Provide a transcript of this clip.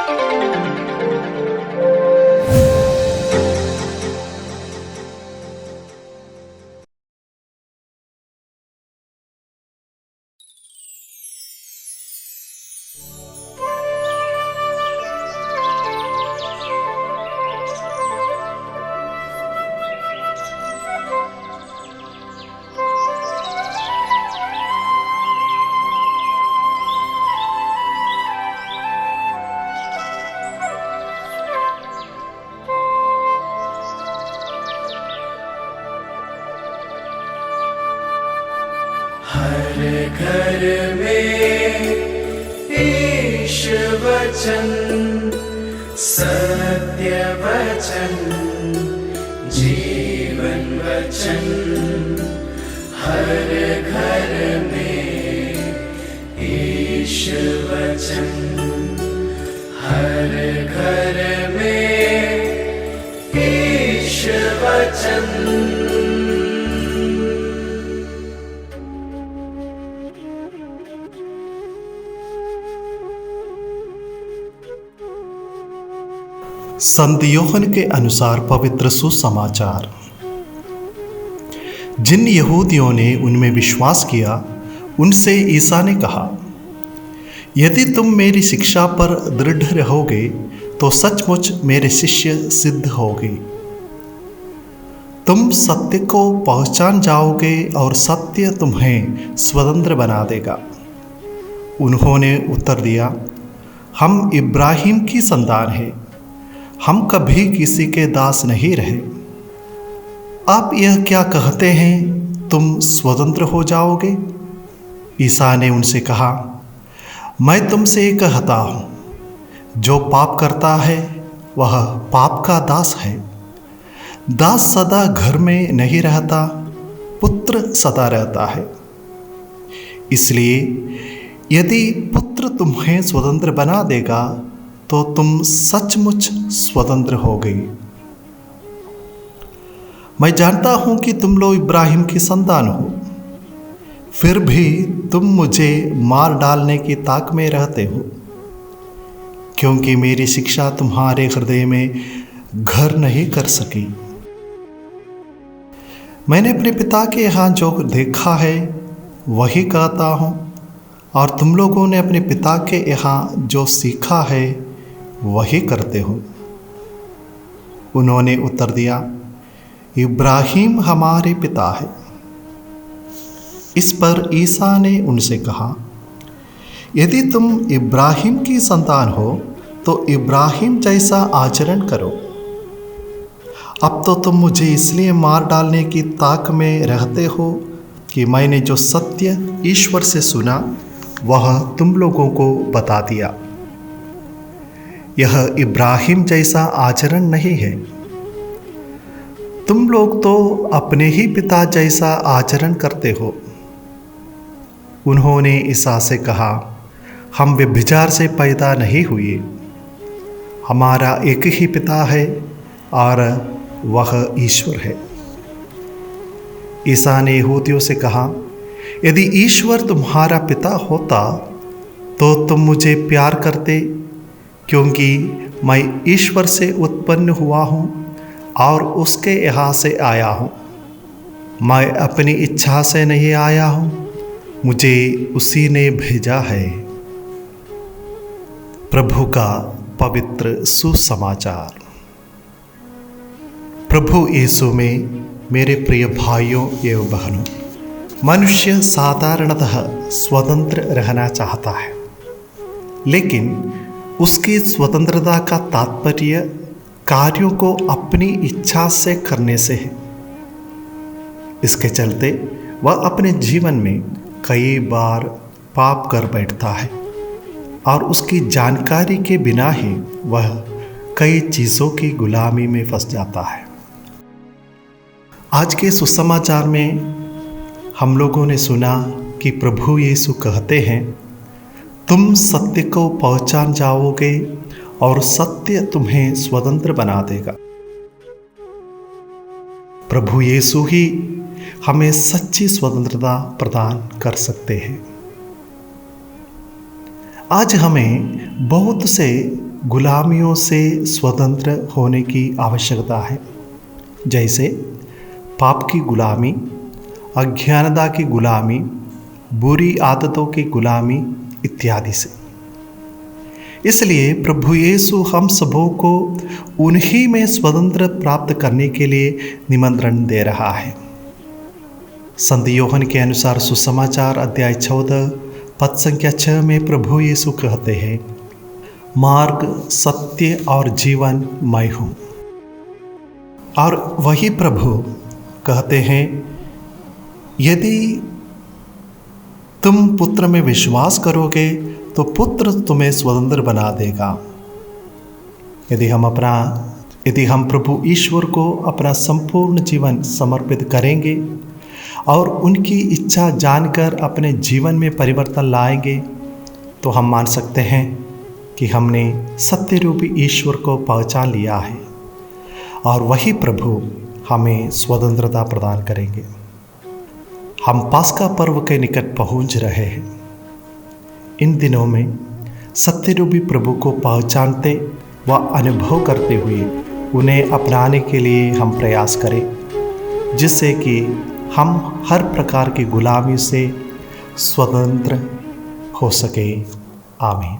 हर घर में ईश वचन, सत्य वचन, जीवन वचन। हर घर में ईश वचन, हर घर में ईश वचन। संत यूहन्ना के अनुसार पवित्र सुसमाचार। जिन यहूदियों ने उनमें विश्वास किया उनसे ईसा ने कहा, यदि तुम मेरी शिक्षा पर दृढ़ रहोगे तो सचमुच मेरे शिष्य सिद्ध होगे। तुम सत्य को पहचान जाओगे और सत्य तुम्हें स्वतंत्र बना देगा। उन्होंने उत्तर दिया, हम इब्राहिम की संतान हैं, हम कभी किसी के दास नहीं रहे। आप यह क्या कहते हैं, तुम स्वतंत्र हो जाओगे? ईसा ने उनसे कहा, मैं तुमसे कहता हूँ, जो पाप करता है वह पाप का दास है। दास सदा घर में नहीं रहता, पुत्र सदा रहता है। इसलिए यदि पुत्र तुम्हें स्वतंत्र बना देगा तो तुम सचमुच स्वतंत्र हो गई। मैं जानता हूं कि तुम लोग इब्राहिम की संतान हो, फिर भी तुम मुझे मार डालने की ताक में रहते हो, क्योंकि मेरी शिक्षा तुम्हारे हृदय में घर नहीं कर सकी। मैंने अपने पिता के यहाँ जो देखा है वही कहता हूँ, और तुम लोगों ने अपने पिता के यहाँ जो सीखा है वही करते हो। उन्होंने उत्तर दिया, इब्राहिम हमारे पिता है। इस पर ईसा ने उनसे कहा, यदि तुम इब्राहिम की संतान हो तो इब्राहिम जैसा आचरण करो। अब तो तुम मुझे इसलिए मार डालने की ताक में रहते हो कि मैंने जो सत्य ईश्वर से सुना वह तुम लोगों को बता दिया। यह इब्राहिम जैसा आचरण नहीं है। तुम लोग तो अपने ही पिता जैसा आचरण करते हो। उन्होंने ईसा से कहा, हम व्यभिचार से पैदा नहीं हुए, हमारा एक ही पिता है और वह ईश्वर है। ईसा ने यहूदियों से कहा, यदि ईश्वर तुम्हारा पिता होता तो तुम मुझे प्यार करते, क्योंकि मैं ईश्वर से उत्पन्न हुआ हूँ और उसके यहाँ से आया हूँ। मैं अपनी इच्छा से नहीं आया हूँ, मुझे उसी ने भेजा है। प्रभु का पवित्र सुसमाचार। प्रभु यीशु में मेरे प्रिय भाइयों एवं बहनों, मनुष्य साधारणतः स्वतंत्र रहना चाहता है, लेकिन उसकी स्वतंत्रता का तात्पर्य कार्यों को अपनी इच्छा से करने से है। इसके चलते वह अपने जीवन में कई बार पाप कर बैठता है और उसकी जानकारी के बिना ही वह कई चीज़ों की गुलामी में फंस जाता है। आज के सुसमाचार में हम लोगों ने सुना कि प्रभु यीशु कहते हैं, तुम सत्य को पहचान जाओगे और सत्य तुम्हें स्वतंत्र बना देगा। प्रभु यीशु ही हमें सच्ची स्वतंत्रता प्रदान कर सकते हैं। आज हमें बहुत से गुलामियों से स्वतंत्र होने की आवश्यकता है, जैसे पाप की गुलामी, अज्ञानता की गुलामी, बुरी आदतों की गुलामी इत्यादि से। इसलिए प्रभु यीशु हम सबों को उन्हीं में स्वतंत्र प्राप्त करने के लिए निमंत्रण दे रहा है। संत योहन के अनुसार सुसमाचार अध्याय 14 पद संख्या 6 में प्रभु यीशु कहते हैं, मार्ग, सत्य और जीवन मैं हूँ। और वही प्रभु कहते हैं, यदि तुम पुत्र में विश्वास करोगे तो पुत्र तुम्हें स्वतंत्र बना देगा। यदि हम प्रभु ईश्वर को अपना संपूर्ण जीवन समर्पित करेंगे और उनकी इच्छा जानकर अपने जीवन में परिवर्तन लाएंगे, तो हम मान सकते हैं कि हमने सत्य रूपी ईश्वर को पहचान लिया है और वही प्रभु हमें स्वतंत्रता प्रदान करेंगे। हम पास्का पर्व के निकट पहुंच रहे हैं। इन दिनों में सत्य रूपी प्रभु को पहचानते व अनुभव करते हुए उन्हें अपनाने के लिए हम प्रयास करें, जिससे कि हम हर प्रकार की गुलामी से स्वतंत्र हो सके। आमीन।